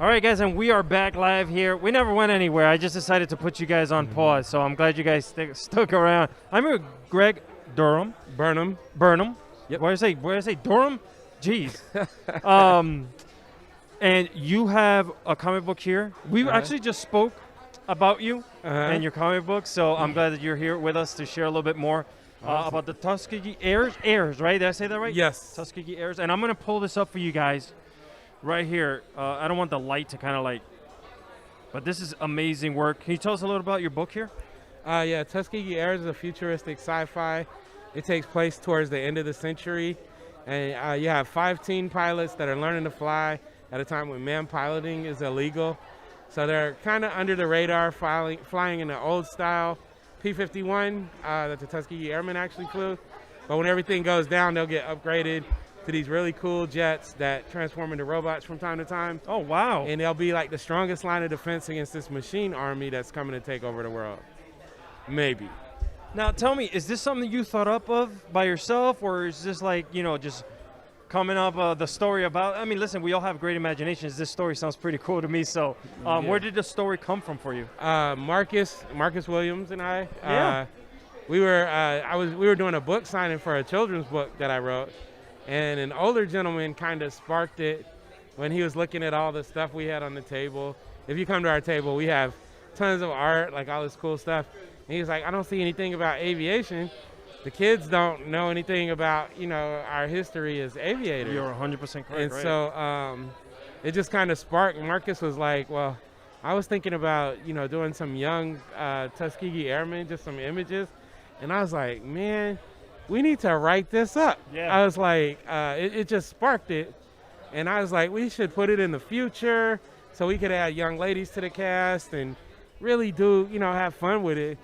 All right, guys, and we are back live here. We never went anywhere. I just decided to put you guys on pause, so I'm glad you guys stuck around. I'm here with Greg Burnham. Burnham. Yep. What did I say? Durham? Jeez. And you have a comic book here. We actually just spoke about you and your comic book, so I'm glad that you're here with us to share a little bit more about the Tuskegee Airs, right? Did I say that right? Yes. Tuskegee Airs. And I'm going to pull this up for you guys right here. I don't want the light to kind of like, but this is amazing work. Can you tell us a little about your book here? Yeah, Tuskegee Airs is a futuristic sci-fi. It takes place towards the end of the century, and you have 5 teen pilots that are learning to fly at a time when man piloting is illegal. So they're kind of under the radar, flying in the old style P-51 that the Tuskegee Airmen actually flew. But when everything goes down, they'll get upgraded to these really cool jets that transform into robots from time to time. Oh, wow. And they'll be like the strongest line of defense against this machine army that's coming to take over the world. Maybe. Now, tell me, is this something you thought up of by yourself, or is this like, just coming up the story about? I mean, listen, we all have great imaginations. This story sounds pretty cool to me. So, where did the story come from for you? Marcus Williams and I. Yeah. We were doing a book signing for a children's book that I wrote, and an older gentleman kind of sparked it when he was looking at all the stuff we had on the table. If you come to our table, we have tons of art, like all this cool stuff. And he was like, I don't see anything about aviation. The kids don't know anything about, our history as aviators. You're 100% correct, And right? so it just kind of sparked. Marcus was like, well, I was thinking about, doing some young Tuskegee Airmen, just some images. And I was like, man, we need to write this up. Yeah. I was like, it just sparked it. And I was like, we should put it in the future so we could add young ladies to the cast and really do, have fun with it.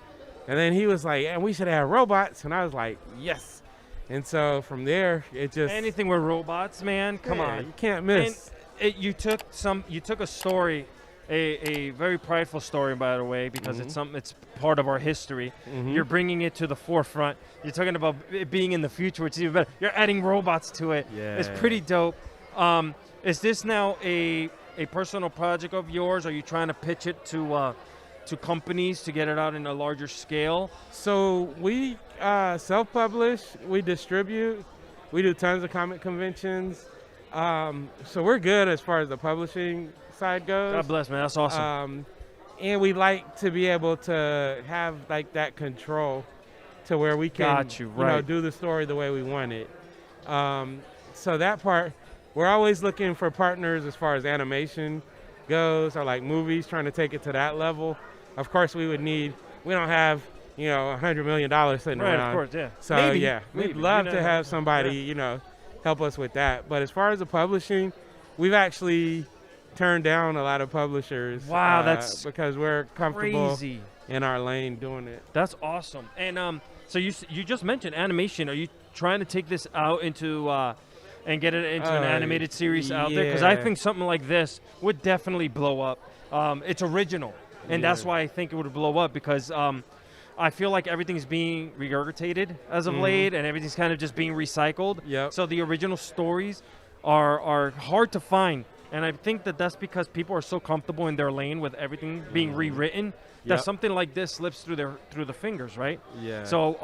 And then he was like, and we should have robots. And I was like, yes. And so from there, it just... Anything with robots, man, come on. You can't miss. And you took a story, a very prideful story, by the way, because it's part of our history. You're bringing it to the forefront. You're talking about it being in the future, which is even better. You're adding robots to it. Yeah. It's pretty dope. Is this now a personal project of yours? Are you trying to pitch it to companies to get it out in a larger scale? So we self-publish, we distribute, we do tons of comic conventions. So we're good as far as the publishing side goes. God bless, man. That's awesome. And we like to be able to have like that control to where we can do the story the way we want it. So that part, we're always looking for partners as far as animation goes, or like movies, trying to take it to that level. Of course, we don't have, $100 million sitting around. Right, of course, yeah. So, maybe. we'd love to have somebody, help us with that. But as far as the publishing, we've actually turned down a lot of publishers. Wow, that's because we're comfortable crazy in our lane doing it. That's awesome. And so you just mentioned animation. Are you trying to take this out into and get it into an animated series out there? Because I think something like this would definitely blow up. It's original. And that's why I think it would blow up, because I feel like everything's being regurgitated as of late, and everything's kind of just being recycled. Yep. So the original stories are hard to find. And I think that's because people are so comfortable in their lane with everything being rewritten that something like this slips through the fingers, right? Yeah. So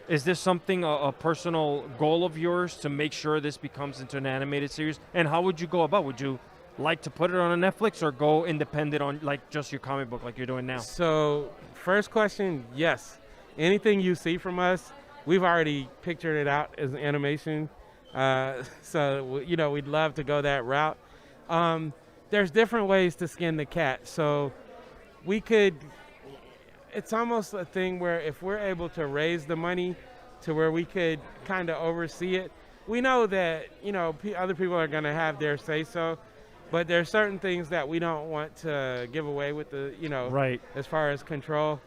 is this something, a personal goal of yours, to make sure this becomes into an animated series? And how would you go about? Would you like to put it on a Netflix, or go independent on like just your comic book like you're doing now? So first question, yes. Anything you see from us, we've already pictured it out as animation. So, we'd love to go that route. There's different ways to skin the cat. So it's almost a thing where if we're able to raise the money to where we could kind of oversee it, we know that, other people are going to have their say-so. But there are certain things that we don't want to give away with the, as far as control.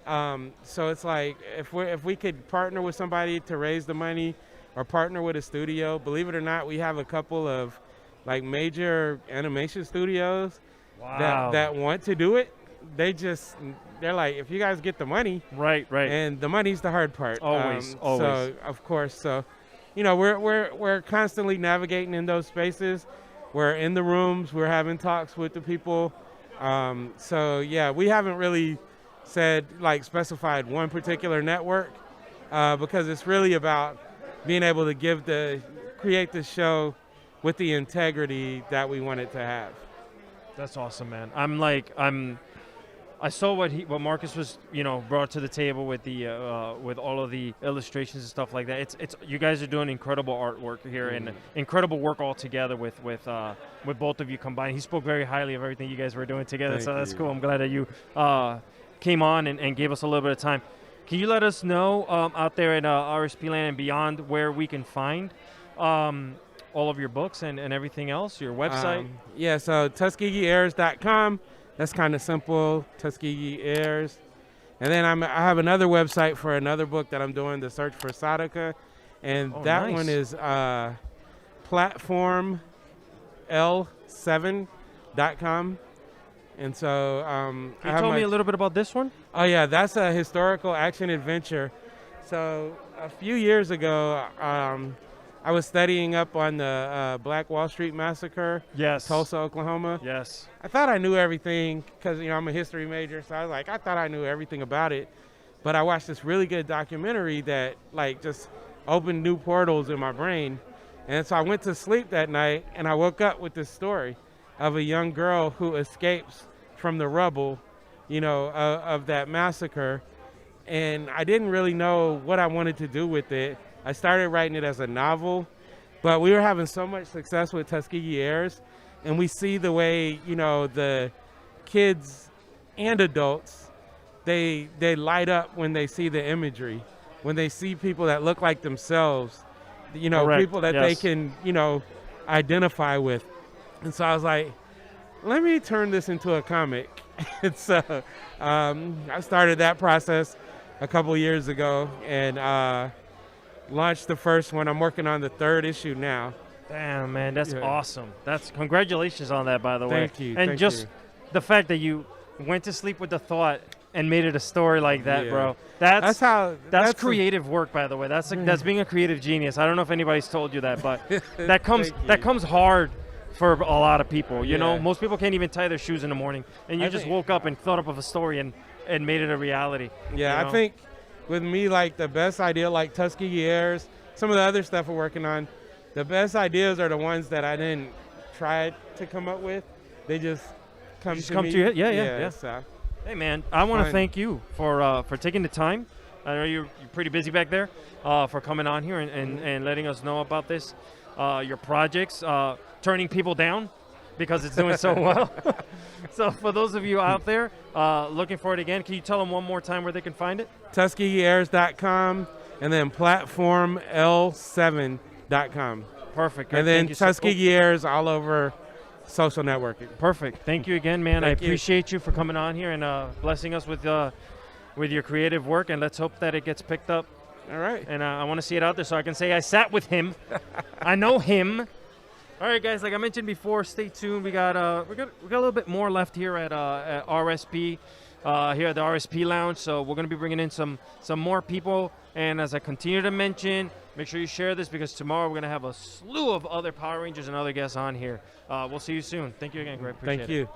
So it's like if we could partner with somebody to raise the money, or partner with a studio. Believe it or not, we have a couple of like major animation studios that want to do it. They're like, if you guys get the money, right, and the money's the hard part. Always. So of course, we're constantly navigating in those spaces. we're in the rooms, we're having talks with the people. So yeah, we haven't really said like specified one particular network because it's really about being able to create the show with the integrity that we want it to have. That's awesome, man. I saw what Marcus was, brought to the table with the with all of the illustrations and stuff like that. It's you guys are doing incredible artwork here and incredible work all together with both of you combined. He spoke very highly of everything you guys were doing together, so that's cool. I'm glad that you came on and gave us a little bit of time. Can you let us know out there at RSP Land and beyond where we can find all of your books and everything else, your website? So TuskegeeAirs.com. That's kind of simple, Tuskegee Airs. And then I have another website for another book that I'm doing, The Search for Sadaka. And that one is platforml7.com. And so Can you tell me a little bit about this one? Oh, yeah, that's a historical action adventure. So a few years ago, I was studying up on the Black Wall Street Massacre, Tulsa, Oklahoma. Yes. I thought I knew everything because, I'm a history major, so I was like, I thought I knew everything about it. But I watched this really good documentary that, just opened new portals in my brain. And so I went to sleep that night, and I woke up with this story of a young girl who escapes from the rubble, of that massacre. And I didn't really know what I wanted to do with it. I started writing it as a novel, but we were having so much success with Tuskegee Airs, and we see the way, the kids and adults, they light up when they see the imagery, when they see people that look like themselves, people that they can, identify with. And so I was like, let me turn this into a comic. And so I started that process a couple years ago, and launched the first one. I'm working on the third issue now. Damn, man, that's awesome. Congratulations on that, by the way. Thank you. And the fact that you went to sleep with the thought and made it a story like that, bro. That's creative work, by the way. That's being a creative genius. I don't know if anybody's told you that, but that comes hard for a lot of people. You know, most people can't even tie their shoes in the morning, and you just woke up and thought up of a story and made it a reality. Yeah, I think with me, the best idea, like Tuskegee Airs, some of the other stuff we're working on, the best ideas are the ones that I didn't try to come up with. They just come to me. Yeah. So. Hey, man, I want to thank you for taking the time. I know you're pretty busy back there, for coming on here and letting us know about this, your projects, turning people down because it's doing so well. So for those of you out there looking for it again, can you tell them one more time where they can find it? TuskegeeAirs.com and then platforml7.com. Perfect. And then Tuskegee Airs all over social networking. Perfect. Thank you again, man. Thank I appreciate you for coming on here and blessing us with your creative work, and let's hope that it gets picked up. All right. And I want to see it out there so I can say I sat with him. I know him. All right, guys. Like I mentioned before, stay tuned. We got a little bit more left here at RSP, here at the RSP Lounge. So we're gonna be bringing in some more people. And as I continue to mention, make sure you share this because tomorrow we're gonna have a slew of other Power Rangers and other guests on here. We'll see you soon. Thank you again, Greg. Appreciate it. Thank you.